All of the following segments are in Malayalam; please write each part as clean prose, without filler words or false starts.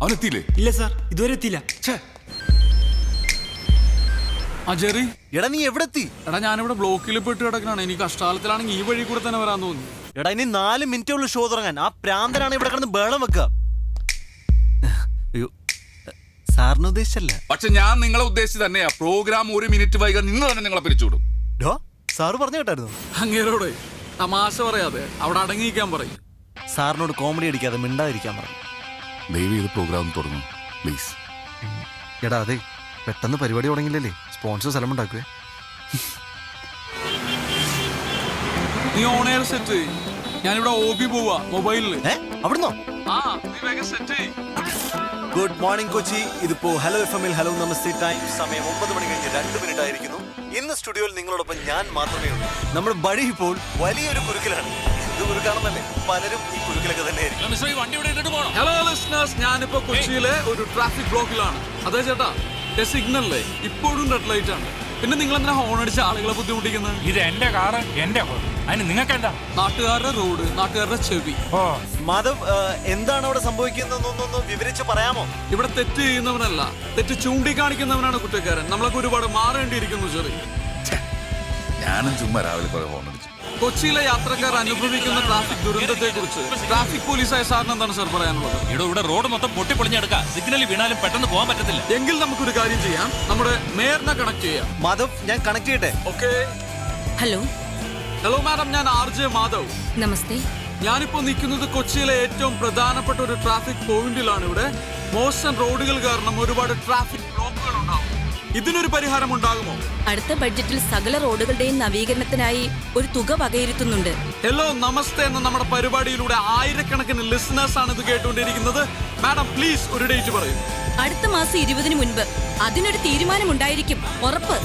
അവനെത്തിയില്ലേ? ഇല്ല സാർ, ഇതുവരെ എത്തിയില്ല. ആ ജെറി, എടാ നീ എവിടെ എത്തി? എടാ ഞാനിവിടെ ബ്ലോക്കിൽ പെട്ട് കിടക്കണാണ്. എനിക്ക് കഷ്ടാലത്തിലാണെങ്കിൽ ഈ വഴി കൂടെ തന്നെ വരാൻ തോന്നി. എടാ ഇനി 4 മിനിറ്റേ ഉള്ളൂ ഷോ തുടങ്ങാൻ. ആ പ്രാന്തനാണ് ഇവിടെ കിടന്ന് ബേളം വെക്കുക. അയ്യോ, സാറിന് ഉദ്ദേശിച്ചല്ല. പക്ഷെ ഞാൻ നിങ്ങളെ ഉദ്ദേശിച്ച് തന്നെയാ. പ്രോഗ്രാം 1 മിനിറ്റ് വൈകാൻ നിന്ന് തന്നെ നിങ്ങളെ പിരിച്ചുവിടും. സാറ് പറഞ്ഞു കേട്ടായിരുന്നു. അങ്ങേരോട് തമാശ പറയാതെ അവിടെ അടങ്ങിയിരിക്കാൻ പറയും. സാറിനോട് കോമഡി അടിക്കാതെ മിണ്ടാതിരിക്കാൻ പറഞ്ഞു. ദയവ് ചെയ്ത് പ്രോഗ്രാം തുടങ്ങും പ്ലീസ്. എടാ അതെ, പെട്ടെന്ന് പരിപാടി തുടങ്ങില്ലല്ലേ, സ്പോൺസർ സ്ഥലം ഉണ്ടാക്കുവേ. നീ ഓൺ എയർ സെറ്റ്. ഞാനിവിടെ OB പോവാ മൊബൈലില്. അവിടുന്നോ? ആ നീ വേഗം സെറ്റ്. Good morning Kochi. ഇതിപ്പോ ഹലോ FM ൽ ഹലോ നമസ്തേ ടൈം. സമയം 9 മണി കഴിഞ്ഞ് 2 മിനിറ്റ് ആയിരിക്കുന്നു. ഇന്ന് സ്റ്റുഡിയോയിൽ നിങ്ങളോടൊപ്പം ഞാൻ മാത്രമേ ഉള്ളൂ. നമ്മുടെ ബഡി ഇപ്പോൾ വലിയൊരു കുരുക്കിലാണ്. ഇത് കുരുക്കാണെന്നല്ലേ, പലരും ഈ കുരുക്കിലൊക്കെ തന്നെ ആയിരിക്കും. ഹലോ ലിസണേഴ്സ്, ഞാനിപ്പോ കൊച്ചിയിലെ ഒരു ട്രാഫിക് ബ്ലോക്കിലാണ്. അതെ ചേട്ടാ, സിഗ്നലിലെ ഇപ്പോഴും റെഡ് ലൈറ്റ് ആണ്. പിന്നെ നിങ്ങൾ എന്തിനാ ഹോൺ അടിച്ച ആളുകളെ ബുദ്ധിമുട്ടിക്കുന്നത്? ഇത് എന്റെ കാറ്, എന്റെ അതിന് നിങ്ങൾക്ക് എന്താ? നാട്ടുകാരുടെ റോഡ്, നാട്ടുകാരുടെ ചെവി. മാധവ്, എന്താണ് അവിടെ സംഭവിക്കുന്നതെന്നൊന്ന് വിവരിച്ച് പറയാമോ? ഇവിടെ തെറ്റ് ചെയ്യുന്നവനല്ല, തെറ്റ് ചൂണ്ടിക്കാണിക്കുന്നവനാണ് കുറ്റക്കാരൻ. നമ്മളൊക്കെ ഒരുപാട് മാറേണ്ടിയിരിക്കുന്നു ചെറിയ. ഞാനും ചുമ്മാ രാവിലെ കുറെ ഹോൺ അടിച്ചു. കൊച്ചിയിലെ യാത്രക്കാർ അനുഭവിക്കുന്ന ട്രാഫിക് ദുരന്തത്തെ കുറിച്ച് ട്രാഫിക് പോലീസായ സാറിന് എന്താണ് സാർ പറയാനുള്ളത്? ഇവിടെ റോഡ് മൊത്തം പൊട്ടിപ്പൊളിഞ്ഞെടുക്കാം. സിഗ്നലിൽ വീണാലും പെട്ടെന്ന് പോകാൻ പറ്റത്തില്ല. എങ്കിൽ നമുക്കൊരു കാര്യം ചെയ്യാം, നമ്മുടെ മേയറിനെ കണക്ട് ചെയ്യാം. മാധവ്, ഞാൻ കണക്ട് ചെയ്യട്ടെ? ഓക്കെ. ഹലോ ഹലോ മാഡം, ഞാൻ RJ മാധവ്. നമസ്തേ. ഞാനിപ്പോ നിൽക്കുന്നത് കൊച്ചിയിലെ ഏറ്റവും പ്രധാനപ്പെട്ട ഒരു ട്രാഫിക് പോയിന്റിലാണ്. ഇവിടെ മോശം റോഡുകൾ കാരണം ഒരുപാട് ട്രാഫിക് ബ്ലോക്കുകൾ ഉണ്ടാവും. ഇതിനൊരു പരിഹാരം ഉണ്ടാകുമോ? അടുത്ത ബഡ്ജറ്റിൽ സകല റോഡുകളുടെയും നവീകരണത്തിനായി ഒരു തുക വകയിരുത്തുന്നുണ്ട്. ഹലോ നമസ്തേ എന്ന നമ്മുടെ പരിപാടിയിലൂടെ ആയിരക്കണക്കിന് ലിസണേഴ്സ് ആണ് ഇത് കേട്ടുകൊണ്ടിരിക്കുന്നത്. മാഡം പ്ലീസ് ഒരു ഡേറ്റ് പറയൂ. അടുത്ത മാസം 20-ന് മുൻപ് അതിനൊരു തീരുമാനമുണ്ടായിരിക്കും, ഉറപ്പ്.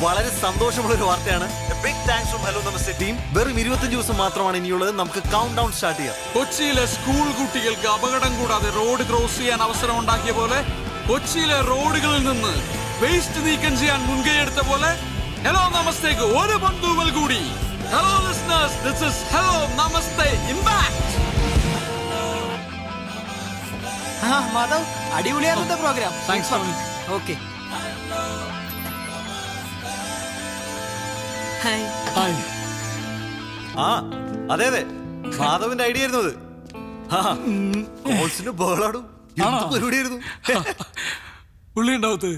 വളരെ സന്തോഷമുള്ള ഒരു വാർത്തയാണ്. Big thanks from hello Namaste team. വെറും 25 ദിവസം മാത്രമാണ് ഇനിയുള്ളത്. നമുക്ക് കൗണ്ട് ഡൗൺ സ്റ്റാർട്ട് ചെയ്യാം. കൊച്ചിയിലെ സ്കൂൾ കുട്ടികൾക്ക് അപകടം കൂടാതെ റോഡ് ക്രോസ് ചെയ്യാൻ അവസരം ഉണ്ടാക്കിയ പോലെ, കൊച്ചിയിലെ റോഡുകളിൽ നിന്ന് വേസ്റ്റ് നീക്കം ചെയ്യാൻ മുൻകൈ എടുത്ത പോലെ ഹലോ നമസ്തേക്ക് ഒരു ബന്ധുവൽ കൂടി. Hello listeners, this is hello Namaste impact. Madhav, അടിപൊളിയായിരുന്നു programme. Thanks Tony. Okay. Hi. Hi. ആ അതെ അതെ, മാധവിന്റെ ഐഡിയ ആയിരുന്നു അത്. ബഹളാടും പരിപാടിയായിരുന്നു. പുള്ളി ഉണ്ടാവത്ത്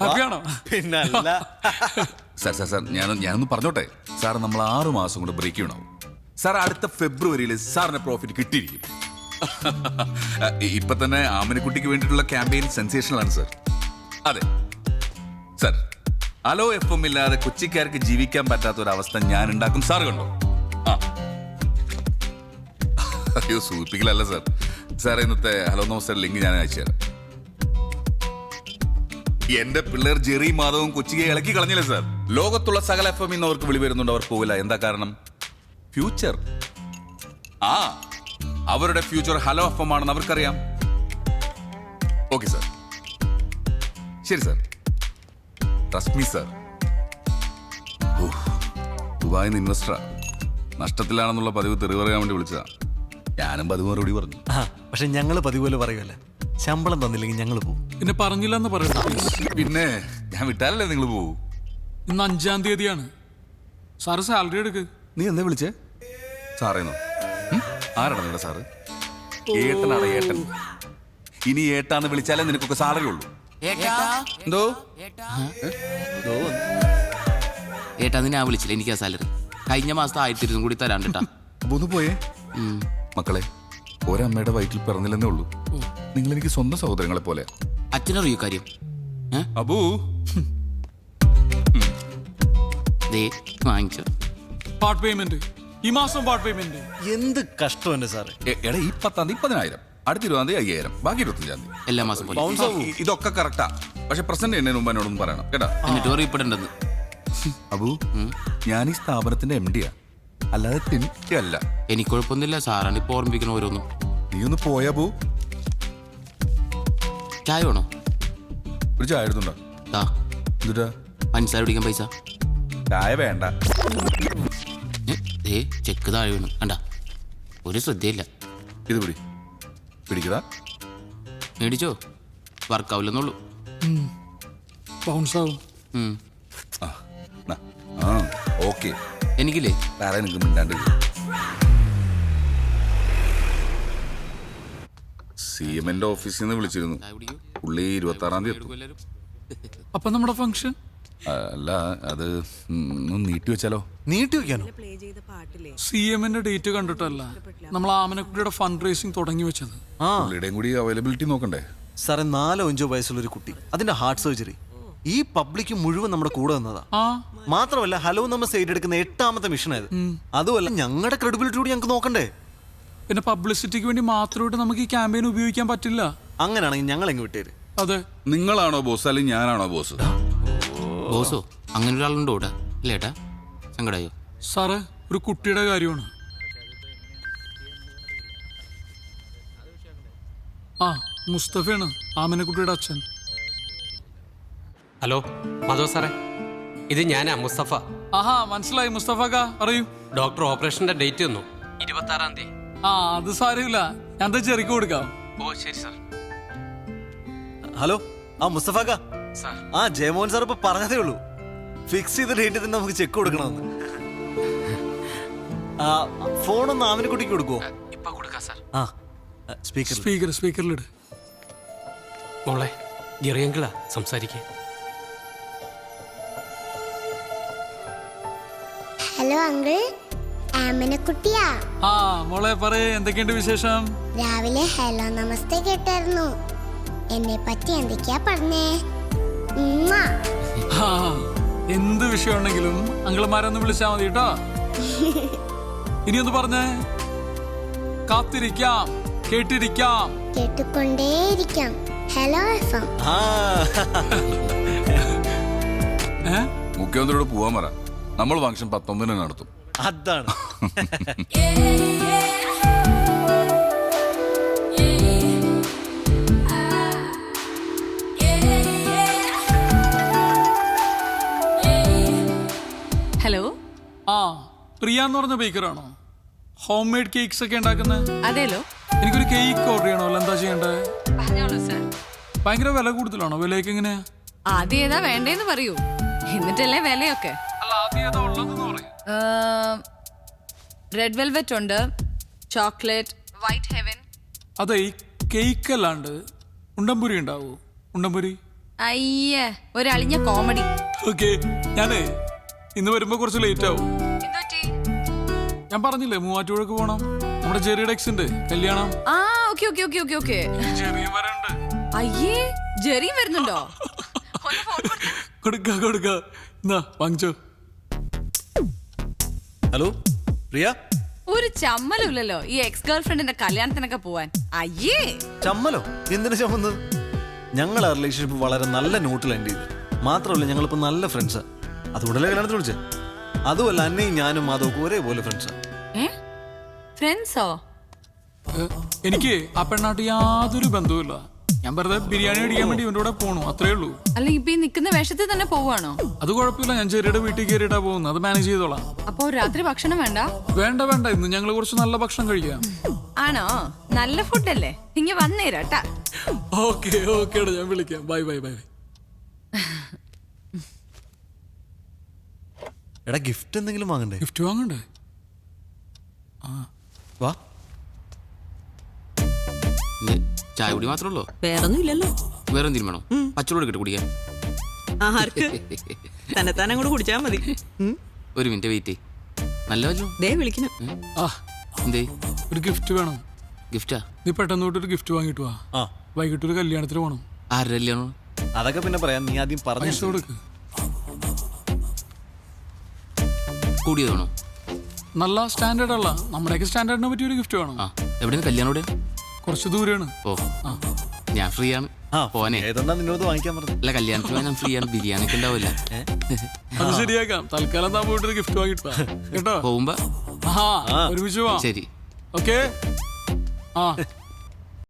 ഹാപ്പിയാണോ? പിന്നല്ല. സാർ ഞാനൊന്ന് പറഞ്ഞോട്ടെ സാർ. നമ്മൾ 6 മാസം കൊണ്ട് ബ്രേക്ക് ഉണ്ടാവും സാർ. അടുത്ത ഫെബ്രുവരിയിൽ സാറിന് പ്രോഫിറ്റ് കിട്ടിയിരിക്കും. ഇപ്പൊ തന്നെ ആമിനക്കുട്ടിക്ക് വേണ്ടിയിട്ടുള്ള ക്യാമ്പയിൻ സെൻസേഷണൽ ആണ് സാർ. അതെ സാർ, ഹലോ FM ഇല്ലാതെ കൊച്ചിക്കാർക്ക് ജീവിക്കാൻ പറ്റാത്ത ഒരു അവസ്ഥ ഞാൻ ഉണ്ടാക്കും. സാർ കണ്ടോ? ആ അയ്യോ, സൂചിപ്പിക്കലല്ല സാർ. സാർ ഇന്നത്തെ ഹലോ നമസ്തേ ലിങ്ക് ഞാൻ അയച്ചുതരാം. എന്റെ പിള്ളേർ ജെറി മാധവും കൊച്ചിയെ ഇളക്കി കളഞ്ഞില്ലേ സാർ. ലോകത്തുള്ള സകല FM ഇന്ന് അവർക്ക് വിളി വരുന്നുണ്ട്, അവർ പോവില്ല. എന്താ കാരണം? ഫ്യൂച്ചർ. ആ അവരുടെ ഫ്യൂച്ചർ ഹലോ FM ആണെന്ന് അവർക്കറിയാം. ഓക്കെ സാർ, ശരി സാർ. Trust me sir. ദുബായിൽ നിന്ന് ഇൻവെസ്റ്ററാ, നഷ്ടത്തിലാണെന്നുള്ള പതിവ് തെറി പറയാൻ വേണ്ടി വിളിച്ചതാ. ഞാനും പതിവ് മറുപടി പറഞ്ഞു. പക്ഷെ ഞങ്ങള് പതിവ് പോലെ പറയുമല്ല, ശമ്പളം തന്നില്ലെങ്കിൽ ഞങ്ങൾ പോകും. പിന്നെ പറഞ്ഞില്ലെന്ന് പറയണ്ട. പിന്നെ ഞാൻ വിട്ടാലല്ലേ നിങ്ങൾ പോകൂ. ഇന്ന് 5-ാം തീയതിയാണ്. സാറ് സാലറി എടുക്ക്. നീ എന്താ വിളിച്ചേ? സാറേന്നോ? ആരാണ് നിങ്ങളുടെ സാറ്? ഏട്ടനാണ് ഏട്ടൻ. ഇനി ഏട്ടാന്ന് വിളിച്ചാലേ നിനക്കൊക്കെ സാലറി ഉള്ളൂ. എന്തോ ഏട്ടാ, ഞാൻ വിളിച്ചില്ല. എനിക്ക് ആ സാലറി കഴിഞ്ഞ മാസത്തെ 1200 കൂടി തരാണ്ടിട്ടാ. ഒന്ന് പോയേ മക്കളെ. ഒരമ്മയുടെ വയറ്റിൽ പിറന്നില്ലെന്നേ ഉള്ളൂ. നിങ്ങൾ എനിക്ക് സ്വന്തം സഹോദരങ്ങളെ പോലെ. അച്ഛനറിയോ കാര്യം? അബൂ വാങ്ങിച്ചു പാർട്ട് പേയ്മെന്റ് ഈ മാസം. പാർട്ട് പേയ്മെന്റ് എന്ത് കഷ്ടം എന്റെ സാറ്. എടാ, ഈ 10-ാം തീയതി 10,000, അടുത്ത 20-ാം തീയതി 5,000, ബാക്കി 25-ാം തീയതി എല്ലാ മാസം പോലെ. ഇതൊക്കെ കറക്റ്റാ. പക്ഷെ പ്രസന്റ് എന്നതിന് മുമ്പ് എന്നോടൊന്നും പറയണം കേട്ടാ. എന്നിട്ട് അറിയപ്പെടേണ്ടത് അബു, ഞാൻ ഈ സ്ഥാപനത്തിന്റെ MD-യാ, അല്ലാതെ തിന്നിയല്ല. എനിക്ക് കുഴപ്പമൊന്നുമില്ല. സാറാണ് ഇപ്പൊ ഓർമ്മിപ്പിക്കണ ഓരോന്നും. നീ ഒന്ന് പോയാ ബു. ചായ വേണോ? ഒരു ചായ എടുത്തുണ്ടോ? എന്നിട്ടാ പഞ്ചസാര പിടിക്കാൻ പൈസ? ചായ വേണ്ട. ചെക്ക് താഴെ വീണു കണ്ട. ഒരു ശ്രദ്ധയില്ല. ഇത് പിടി. പിടിക്കടാ. മേടിച്ചോ, വർക്കാവില്ലെന്നുള്ളൂ. ബൗൺസ് ആവും. ആ ഓക്കെ. എനിക്കില്ലേ വേറെ എനിക്ക് മിണ്ടാണ്ട് CM-ന്റെ ഓഫീസിൽ നിന്ന് വിളിച്ചിരുന്നു. പുള്ളി 26-ാം തീയതി എത്തും. അപ്പൊ നമ്മുടെ ഫംഗ്ഷൻ അല്ല, അത് ഒന്ന് നീട്ടി വെച്ചാലോ? നീട്ടി വെക്കാനോ? CM-ന്റെ ഡേറ്റ് കണ്ടിട്ടല്ല, നമ്മൾ ആമനക്കുട്ടിയുടെ ഫണ്ട് റേസിംഗ് തുടങ്ങി വെച്ചത്. ആ പുള്ളിയുടെയും കൂടി അവൈലബിലിറ്റി നോക്കണ്ടേ? സാറേ, 4-5 വയസ്സുള്ള ഒരു കുട്ടി, അതിന്റെ ഹാർട്ട് സർജറി, ഈ പബ്ലിക് മുഴുവൻ നമ്മുടെ കൂടെ നിന്നതാ. ആ മാത്രമല്ല ഹലോ നമ്മൾ സൈഡ് എടുക്കുന്ന 8ാമത്തെ മിഷൻ ആയത്. അതുമല്ല, ഞങ്ങളുടെ ക്രെഡിബിലിറ്റി കൂടി ഞങ്ങൾക്ക് നോക്കണ്ടേ? പിന്നെ പബ്ലിസിറ്റിക്ക് വേണ്ടി മാത്രമായിട്ട് നമുക്ക് ഈ ക്യാമ്പയിൻ ഉപയോഗിക്കാൻ പറ്റില്ല. അങ്ങനെയാണെങ്കിൽ ഞങ്ങൾ എങ്ങ് വിട്ടേര്. അതെ. നിങ്ങളാണോ ബോസ് അല്ലെങ്കിൽ ഞാനാണോ ബോസ്? ബോസോ? അങ്ങനെ ഒരാളുണ്ടോ ഇവിടെ? ഇല്ല ഏട്ടാ, സങ്കടായോ? സാറ്, ഒരു കുട്ടിയുടെ കാര്യമാണ്. ആ മുസ്തഫയാണ്, ആമനക്കുട്ടിയുടെ അച്ഛൻ. ഹലോ മാധവ് സാറേ, ഇത് ഞാനാ മുസ്തഫ. ആഹാ, മനസ്സിലായി മുസ്തഫക്ക, പറയൂ. ഡോക്ടർ ഓപ്പറേഷന്റെ ഡേറ്റ് തന്നു, 26-ാം തീയതി. ആ അത് സാരമില്ല, ഞാൻ ചെറിക്ക് കൊടുക്കാം. ഓ ശരി സാർ. ഹലോ, ആ മുസ്തഫാക്ക. ആ ജയമോഹൻ സാർ ഇപ്പൊ പറഞ്ഞതേ ഉള്ളൂ, ഫിക്സ് ചെയ്ത ഡേറ്റ് തന്നെ നമുക്ക് ചെക്ക് കൊടുക്കണമെന്ന്. ഫോണൊന്ന് ആമിനക്കുട്ടിക്ക് കൊടുക്കുവോ? ഇപ്പൊ കൊടുക്കാം സാർ. ആ സ്പീക്കർ. സ്പീക്കറിലിട്. മോളെ, ജെറിയങ്കിളാ സംസാരിക്കേ. Hello uncle, ആമനക്കുട്ടിയാ. ആ മോളെ പറയേ, എന്തൊക്കെയുണ്ട് വിശേഷം? രാവിലെ ഹലോ നമസ്തേ കേട്ടായിരുന്നു. എന്നെ പറ്റി എന്തൊക്കെയാ പറഞ്ഞേ? ഉമ്മാ. ആ, എന്ത് വിഷയമുണ്ടെങ്കിലും അങ്കിളമാരൊന്ന് വിളിച്ചാ മതി കേട്ടോ. ഇനി ഒന്ന് പറഞ്ഞേ. കാത്തിരിക്കാം, കേട്ടിരിക്കാം, കേട്ടുകൊണ്ടേയിരിക്കാം. Hello FM. മുഖ്യമന്ത്രിയോട് പോവാൻ പറ, നമ്മൾ ഫംഗ്ഷൻ 19-ന് നടത്തും. അതാണ്. ഹലോ. ആ പ്രിയ എന്ന് പറഞ്ഞ ബേക്കറാണോ? ഹോം മെയ്ഡ് കേക്ക്സ് ഒക്കെ ഉണ്ടാക്കുന്നത്? അതെല്ലോ. എനിക്കൊരു കേക്ക് ഓർഡർ ചെയ്യണമല്ലോ, എന്താ ചെയ്യണ്ടേ? പറഞ്ഞോളൂ സർ. ഭയങ്കര വില കൂടുതലാണോ? വിലയൊക്കെ എങ്ങനെയാ? ആദ്യം ഏതാ വേണ്ടേന്ന് പറയൂ, എന്നിട്ടല്ലേ വിലയൊക്കെ. അല്ല, ആദ്യം ഏതാ ഉള്ളതെന്ന് പറയും. റെഡ് വെൽവെറ്റ് ഉണ്ട്, ചോക്ലേറ്റ്, വൈറ്റ് ഹെവൻ. അതെ, ഈ കേക്ക് അല്ലാണ്ട് ഉണ്ടംപുരി ഉണ്ടാവോ? ഉണ്ടംപുരി? അയ്യേ, ഒരു അളിഞ്ഞ കോമഡി. ഓക്കെ, ഞാനേ ഇന്ന് വരുമ്പോ കുറച്ച് ലേറ്റ് ആവും. ഞാൻ പറഞ്ഞില്ലേ മൂവാറ്റുപുഴക്ക് പോണം, നമ്മുടെ ജെറിയുടെ എക്സിന്റെ കല്യാണം. ആ okay okay okay okay okay. ജെറിയും വരണ്ട്. അയ്യേ, ജെറിയും വരുന്നുണ്ടോ? കൊടുക്ക എന്നാ വാങ്ങിച്ചോ. ഹലോ പ്രിയ. ഒരു ചമ്മലുമില്ലല്ലോ ഈ എക്സ് ഗേൾ ഫ്രണ്ടിന്റെ കല്യാണത്തിനൊക്കെ പോവാൻ. അയ്യേ, ചമ്മലോ? എന്തിനു ചമ്മന്നത്? ഞങ്ങൾ ആ റിലേഷൻഷിപ്പ് വളരെ നല്ല നോട്ടിൽ എൻഡ് ചെയ്ത്. മാത്രമല്ല, ഞങ്ങളിപ്പോ നല്ല ഫ്രണ്ട്സാ. അതുകൊണ്ടല്ലേ കല്യാണത്തിന് വിളിച്ചേ. അതുമല്ല, അന്നയും ഞാനും മാധവക്കും ഒരേപോലെ ഫ്രണ്ട്സാ. ഫ്രണ്ട്സോ? എനിക്ക് ആ പെണ്ണാട്ട് യാതൊരു ബന്ധവുമില്ല. ഞാൻ വെറുതെ ബിരിയാണി അടിക്കാൻ വേണ്ടി ഇവന്റെ കൂടെ പോണു, അത്രേ ഉള്ളൂ. അല്ല, ഇപ്പൊ ഈ നിക്കുന്ന വേഷത്തിൽ തന്നെ പോവാണോ? അത് കുഴപ്പമില്ല, ഞാൻ ചെറിയുടെ വീട്ടിൽ കയറിയിട്ടാ പോകുന്നത്, അത് മാനേജ് ചെയ്തോളാം. അപ്പൊ രാത്രി ഭക്ഷണം വേണ്ട? വേണ്ട, ഇന്ന് ഞങ്ങൾ കുറച്ച് നല്ല ഭക്ഷണം കഴിക്കാം. ആണോ? നല്ല ഫുഡല്ലേ, ഇങ്ങ വന്നേരാട്ടാ. ഓക്കെ, ഞാൻ വിളിക്കാം. ബൈ. എടാ, ഗിഫ്റ്റ് എന്തെങ്കിലും വാങ്ങണ്ടേ? ഗിഫ്റ്റ് വാങ്ങണ്ടേ? വാ. ചായ കുടി മാത്രമല്ലോ? വേറൊന്നും ഇല്ലല്ലോ. വേറെ എന്തെങ്കിലും വേണോ? പച്ചവെള്ളം എടുക്കട്ടെ കുടിക്കാൻ. ആർക്ക്? തന്നെ കൂടെ കുടിച്ചാ മതി. ഒരു മിനിറ്റ് വെയിറ്റ്. നല്ല വല്ലോ ദേ വിളിക്കണം. എന്തേ? ഒരു ഗിഫ്റ്റ് വേണം. ഗിഫ്റ്റാ? നീ പെട്ടെന്ന് തൊട്ടൊരു ഗിഫ്റ്റ് വാങ്ങിട്ട് വാ. വൈകിട്ട് ഒരു കല്യാണത്തിന് പോണം. ആരുടെ കല്യാണം? അതൊക്കെ പിന്നെ പറയാം, നീ ആദ്യം പറഞ്ഞു കൊടുക്ക്. കൂടിയതാണോ? നല്ല സ്റ്റാൻഡേർഡ് അല്ല, നമ്മുടെയൊക്കെ സ്റ്റാൻഡേർഡിനെ പറ്റിയ ഒരു ഗിഫ്റ്റ് വേണം. എവിടെയാണ് കല്യാണം? ഇവിടെ കുറച്ച് ദൂരെയാണ്. ഓ, ഞാൻ ഫ്രീ ആണ്. പോനെ. ഏതെന്നാ നിന്നോട് വാങ്ങിക്കാൻ പറഞ്ഞു? അല്ല, കല്യാണത്തിന് ഞാൻ ഫ്രീ ആണ്. ബിരിയാണി ഒക്കെ ഉണ്ടാവില്ല. അത് ശരിയാക്കാം. തൽക്കാലം താൻ പോയിട്ട് ഗിഫ്റ്റ് വാങ്ങിട്ട് വാ കേട്ടോ. പോകുമ്പോ ഒരുമിച്ച് പോവാം. ശരി. ഓക്കെ.